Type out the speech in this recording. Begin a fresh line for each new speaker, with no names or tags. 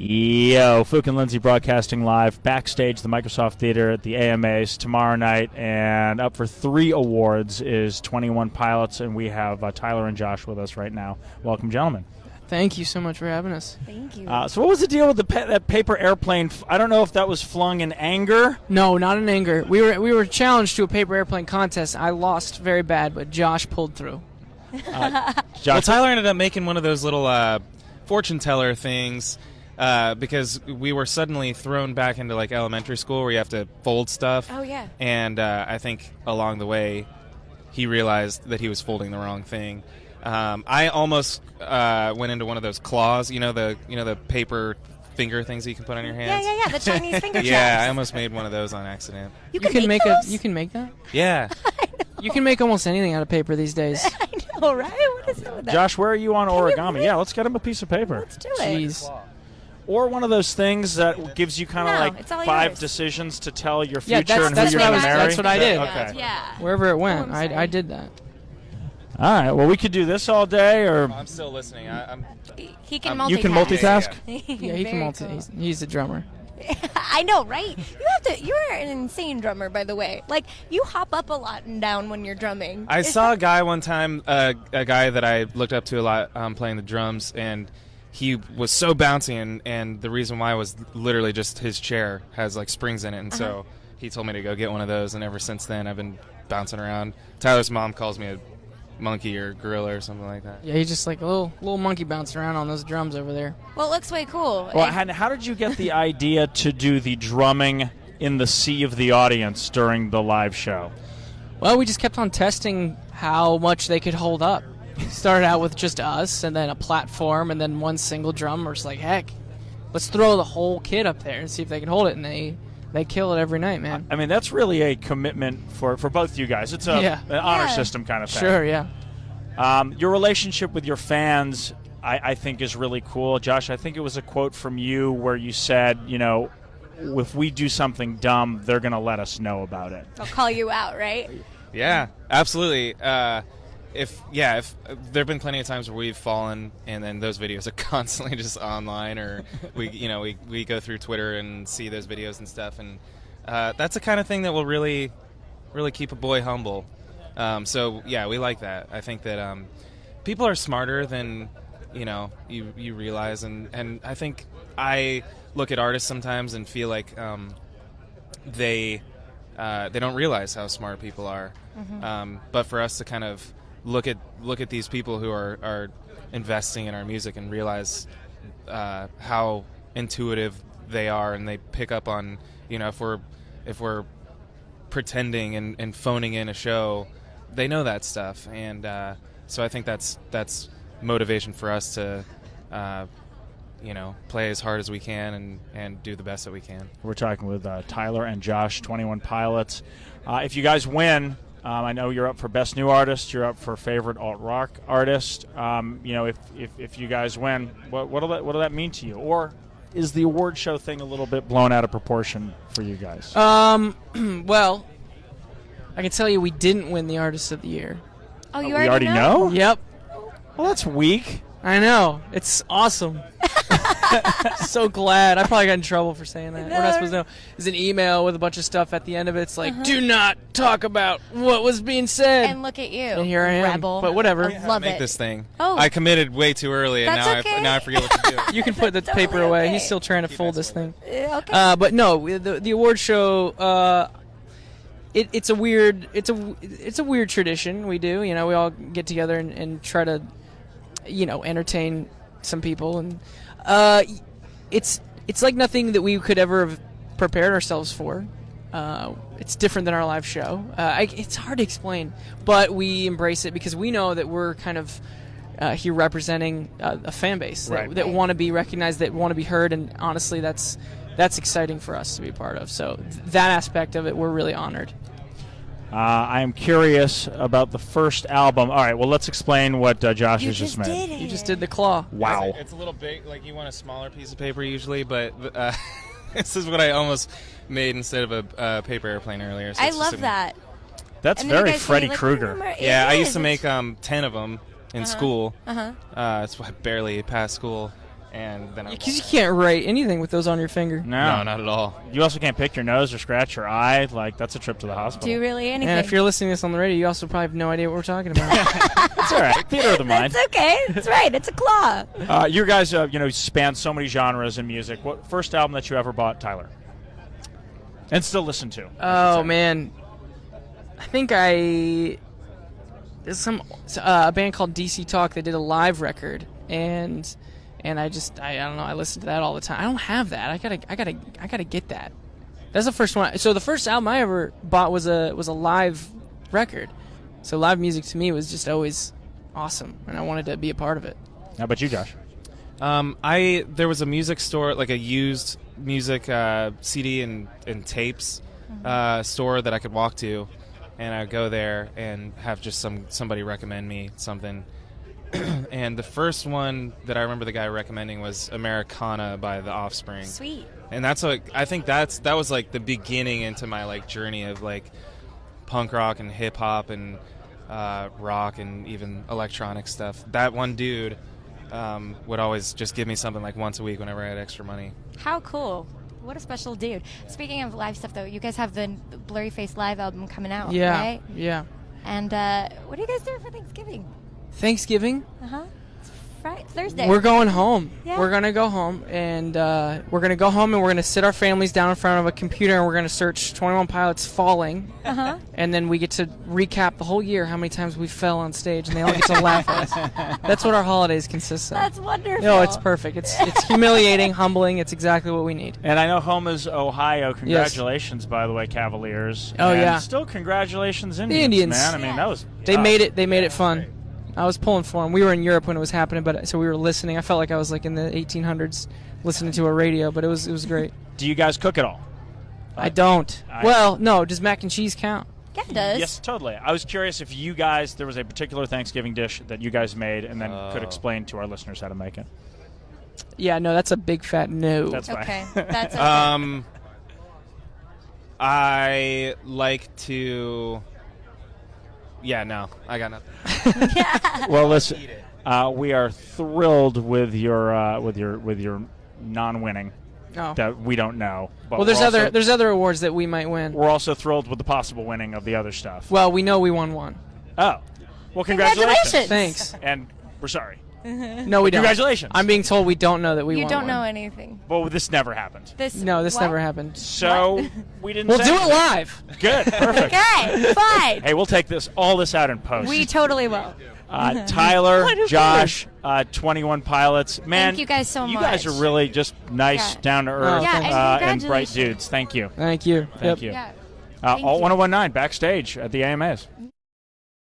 Yo, Fook and Lindsay broadcasting live backstage, the Microsoft Theater at the AMAs tomorrow night, and up for 3 awards is 21 Pilots, and we have Tyler and Josh with us right now. Welcome, gentlemen.
Thank you so much for having us.
Thank you.
So what was the deal with that paper airplane? I don't know if that was flung in anger.
No, not in anger. We were challenged to a paper airplane contest. I lost very bad, but Josh pulled through.
Josh,
well, Tyler ended up making one of those little fortune teller things because we were suddenly thrown back into like elementary school where you have to fold stuff.
Oh, yeah.
And I think along the way he realized that he was folding the wrong thing. I almost went into one of those claws, you know the paper finger things that you can put on your hands.
Yeah. The Chinese finger traps.
Yeah, I almost made one of those on accident.
You can make those?
You can make that?
Yeah.
You can make almost anything out of paper these days.
I know, right? What is it with that?
Josh, where are you on origami? Yeah, let's get him a piece of paper.
Let's do it.
Jeez.
Or one of those things that gives you kind of
No,
like
it's all
5
yours.
decisions to tell your
Yeah,
future and who
that's
you're
what I
going
was-
to marry.
that's what I did.
Okay.
Yeah.
Wherever it went,
Oh, I'm sorry.
I did that.
All right. Well, we could do this all day, or
I'm still listening.
He can multitask.
you can multitask.
Yeah, he can multi.
Cool.
He's a drummer.
I know, right? You're an insane drummer, by the way. Like, you hop up a lot and down when you're drumming.
I saw a guy one time, a guy that I looked up to a lot playing the drums, and he was so bouncy, and the reason why was literally just his chair has like springs in it, and so he told me to go get one of those, and ever since then I've been bouncing around. Tyler's mom calls me a monkey or gorilla or something like that.
Yeah, he's just like a little monkey bouncing around on those drums over there.
Well, it looks way cool.
Well, how did you get the idea to do the drumming in the sea of the audience during the live show?
Well, we just kept on testing how much they could hold up. Started out with just us, and then a platform, and then one single drum. We're just like, heck, let's throw the whole kit up there and see if they can hold it. And they kill it every night, man.
I mean, that's really a commitment for both you guys. It's an honor system kind of thing.
Sure, yeah.
Your relationship with your fans, I think, is really cool. Josh, I think it was a quote from you where you said, if we do something dumb, they're going to let us know about it.
I'll call you out, right?
Yeah, absolutely. If there have been plenty of times where we've fallen, and then those videos are constantly just online, or we go through Twitter and see those videos and stuff, and that's the kind of thing that will really, really keep a boy humble. So yeah, we like that. I think that people are smarter than you realize, and I think I look at artists sometimes and feel like they don't realize how smart people are. But for us to kind of look at these people who are investing in our music and realize how intuitive they are, and they pick up on if we're pretending and phoning in a show, they know that stuff, and so I think that's motivation for us to play as hard as we can and do the best that we can. We're talking with Tyler and Josh, 21 Pilots. If you guys win, I know you're up for Best New Artist, you're up for Favorite Alt-Rock Artist. If you guys win, what'll that mean to you? Or is the award show thing a little bit blown out of proportion for you guys?
Well, I can tell you we didn't win the Artist of the Year.
Oh, you
we already
know?
Yep.
Well, that's weak.
I know. It's awesome. So glad. I probably got in trouble for saying that. We're not supposed to know. There's an email with a bunch of stuff at the end of it. It's like, do not talk about what was being said.
And look at you.
And here I am.
Rebel.
But whatever.
I love
Make
it.
this thing.
Oh.
I committed way too early, and
That's okay.
now I forget what to do.
You can put the
Totally
paper away.
okay.
He's still trying to fold this thing.
Okay.
But no, the award show. It's a weird tradition we do. We all get together and try to, entertain some people, and it's like nothing that we could ever have prepared ourselves for. It's different than our live show. It's hard to explain, but we embrace it because we know that we're kind of here representing a fan base that want to be recognized, that want to be heard, and honestly, that's exciting for us to be part of. So that aspect of it, we're really honored.
I am curious about the first album. All right, well, let's explain what Josh has just made.
You just did the claw.
Wow.
It's a little big. Like, you want a smaller piece of paper usually, but this is what I almost made instead of a paper airplane earlier. So
I
it's just
love that.
That's
And then you
very
guys
Freddy
say, like,
Krueger.
remember-
Yeah,
it
I
is.
used to make 10 of them in school.
Uh-huh.
That's why I barely passed school. and then I
Because you can't write anything with those on your finger.
no, not at all.
You also can't pick your nose or scratch your eye. Like, that's a trip to the hospital.
Do really anything?
And if you're listening to this on the radio, you also probably have no idea what we're talking about.
It's all right. Theater of the mind.
It's okay. It's right. It's a claw.
You guys, span so many genres in music. What first album that you ever bought, Tyler? And still listen to?
Oh, man. I think there's a band called DC Talk. They did a live record, and I don't know. I listen to that all the time. I don't have that. I gotta get that. That's the first one. So the first album I ever bought was a live record. So live music to me was just always awesome, and I wanted to be a part of it.
How about you, Josh?
There was a music store, like a used music CD and tapes store that I could walk to, and I'd go there and have just somebody recommend me something. And the first one that I remember the guy recommending was Americana by The Offspring.
Sweet.
And I think that was like the beginning into my like journey of like punk rock and hip hop and rock and even electronic stuff. That one dude would always just give me something like once a week whenever I had extra money.
How cool. What a special dude. Speaking of live stuff, though, you guys have the Blurry Face live album coming out, right?
Yeah.
And what are you guys doing for Thanksgiving?
Thanksgiving?
Uh-huh. It's Thursday.
We're going home.
Yeah.
We're going to go home, and we're going to sit our families down in front of a computer, and we're going to search 21 Pilots Falling, and then we get to recap the whole year, how many times we fell on stage, and they all get to laugh at us. That's what our holidays consist of.
That's wonderful.
No, it's perfect. It's humiliating, humbling. It's exactly what we need.
And I know home is Ohio. Congratulations, by the way, Cavaliers.
Oh,
and
yeah.
Still congratulations, Indians,
The Indians.
man. I mean, that was
They
tough.
made it fun. I was pulling for them. We were in Europe when it was happening, so we were listening. I felt like I was like in the 1800s listening to a radio, but it was great.
Do you guys cook at all?
I don't. Well, no. Does mac and cheese count?
Yeah, it does.
Yes, totally. I was curious if you guys, there was a particular Thanksgiving dish that you guys made and then could explain to our listeners how to make it.
Yeah, no, that's a big fat no.
That's fine.
Okay. That's okay.
I like to. Yeah, no, I got nothing.
Well, listen, we are thrilled with your non-winning
Oh.
that we don't know. But
Well, there's
we're
there's other awards that we might win.
We're also thrilled with the possible winning of the other stuff.
Well, we know we won one.
Oh, well, congratulations!
Thanks.
And we're sorry.
No, we don't.
Congratulations.
I'm being told we don't know that we
you
won
don't
one.
know anything.
Well, this never happened.
This
what?
never happened.
So we didn't.
We'll
say
do it
anything.
live.
Good, perfect.
Okay, fine.
Hey, we'll take all this out in post.
We totally will.
Tyler, Josh, 21 Pilots. Man,
Thank you guys so
You
much.
guys are really just nice,
Yeah.
down to earth,
Yeah,
and
and bright
congratulations.
dudes. Thank you.
Thank you.
Thank you.
Yeah. Thank
All
you.
1019 Backstage at the AMAs.